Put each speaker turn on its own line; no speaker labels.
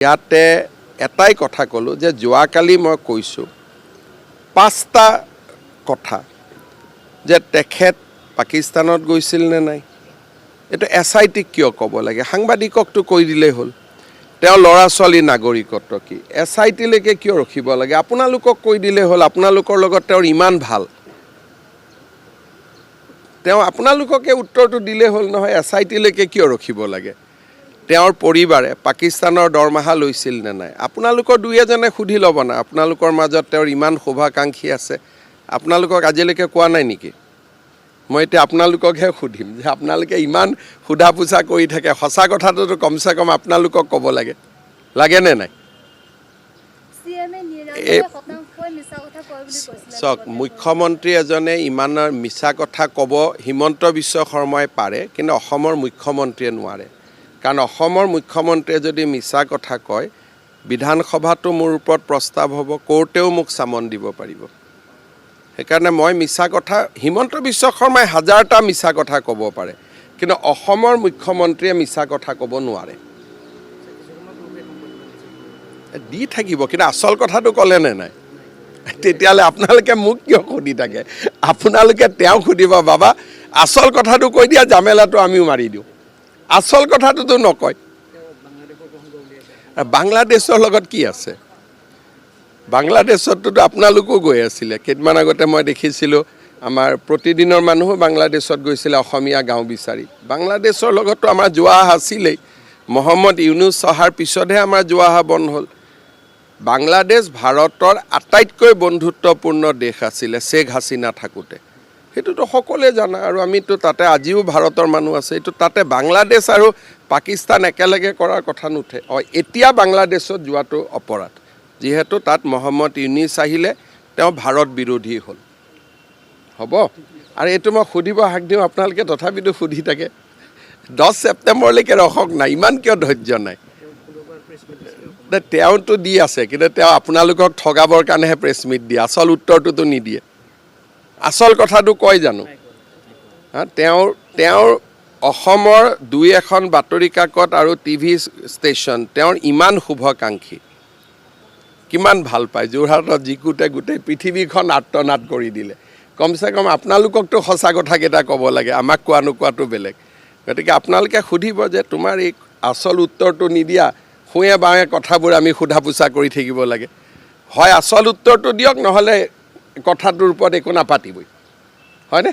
ইয়াতে এটাই কথা ক'লোঁ যে যোৱাকালি মই কৈছোঁ পাঁচটা কথা যে তেখেত পাকিস্তানত গৈছিল নে নাই এইটো SITক কিয় ক'ব লাগে সাংবাদিককটো কৈ দিলেই হ'ল তেওঁ ল'ৰা ছোৱালী নাগৰিকত্ব কি SITলৈকে কিয় ৰখিব লাগে আপোনালোকক কৈ দিলেই হ'ল আপোনালোকৰ লগত তেওঁৰ ইমান ভাল তেওঁ আপোনালোককে উত্তৰটো দিলেই হ'ল নহয় SITলৈকে কিয় ৰখিব লাগে তেওঁৰ পৰিবাৰে পাকিস্তানৰ দৰমহা লৈছিল নে নাই আপোনালোকৰ দুই এজনে সুধি ল'ব না আপোনালোকৰ মাজত তেওঁৰ ইমান শুভাকাংক্ষী আছে আপোনালোকক আজিলৈকে কোৱা নাই নেকি মই এতিয়া আপোনালোককহে সুধিম যে আপোনালোকে ইমান সুধা পুছা কৰি থাকে সঁচা কথাটোতো কমসে কম আপোনালোকক ক'ব লাগে লাগেনে নাই চাওক মুখ্যমন্ত্ৰী এজনে ইমানৰ মিছা কথা ক'ব হিমন্ত বিশ্ব শৰ্মাই পাৰে কিন্তু অসমৰ মুখ্যমন্ত্ৰীয়ে নোৱাৰে কাৰণ অসমৰ মুখ্যমন্ত্ৰীয়ে যদি মিছা কথা কয় বিধানসভাটো মোৰ ওপৰত প্ৰস্তাৱ হ'ব কোৰ্টেও মোক চামন দিব পাৰিব সেইকাৰণে মই মিছা কথা হিমন্ত বিশ্ব শৰ্মাই হাজাৰটা মিছা কথা ক'ব পাৰে কিন্তু অসমৰ মুখ্যমন্ত্ৰীয়ে মিছা কথা ক'ব নোৱাৰে দি থাকিব কিন্তু আচল কথাটো ক'লে নে নাই তেতিয়াহ'লে আপোনালোকে মোক কিয় সুধি থাকে আপোনালোকে তেওঁ সুধিব বাবা আচল কথাটো কৈ দিয়া জামেলাটো আমিও মাৰি দিওঁ আচল কথাটোতো নকয় বাংলাদেশৰ লগত কি আছে বাংলাদেশততো আপোনালোকো গৈ আছিলে কেইদিনমান আগতে মই দেখিছিলোঁ আমাৰ প্ৰতিদিনৰ মানুহো বাংলাদেশত গৈছিলে অসমীয়া গাঁও বিচাৰি বাংলাদেশৰ লগততো আমাৰ যোৱা আছিলেই মহম্মদ ইউনুছ অহাৰ পিছতহে আমাৰ যোৱা বন্ধ হ'ল বাংলাদেশ ভাৰতৰ আটাইতকৈ বন্ধুত্বপূৰ্ণ দেশ আছিলে শ্বেখ হাছিনা থাকোঁতে সেইটোতো সকলোৱে জানা আৰু আমিতো তাতে আজিও ভাৰতৰ মানুহ আছে এইটো তাতে বাংলাদেশ আৰু পাকিস্তান একেলগে কৰাৰ কথা নুঠে এতিয়া বাংলাদেশত যোৱাটো অপৰাধ যিহেতু তাত মহম্মদ ইউনুছ আহিলে তেওঁ ভাৰত বিৰোধী হ'ল হ'ব আৰু এইটো মই সুধিব হাক দিওঁ আপোনালোকে তথাপিতো সুধি থাকে 10 ছেপ্টেম্বৰলৈকে ৰখক নাই ইমান কিয় ধৈৰ্য নাই তেওঁতো দি আছে কিন্তু তেওঁ আপোনালোকক ঠগাবৰ কাৰণেহে প্ৰেছ মিট দিয়ে আচল উত্তৰটোতো নিদিয়ে আচল কথাটো কয় জানো তেওঁৰ অসমৰ দুই এখন বাতৰি কাকত আৰু টিভি ষ্টেচন তেওঁৰ ইমান শুভাকাংক্ষী কিমান ভাল পায় যোৰহাটত জিকুতে গোটেই পৃথিৱীখন আৰ্তনাদ কৰি দিলে কমসে কম আপোনালোককতো সঁচা কথাকেইটা ক'ব লাগে আমাক কোৱা নোকোৱাটো বেলেগ গতিকে আপোনালোকে সুধিব যে তোমাৰ এই আচল উত্তৰটো নিদিয়া শুৱে বাৱে কথাবোৰ আমি সোধা পোছা কৰি থাকিব লাগে হয় আচল উত্তৰটো দিয়ক নহ'লে কথাটোৰ ওপৰত একো নাপাতিবই হয়নে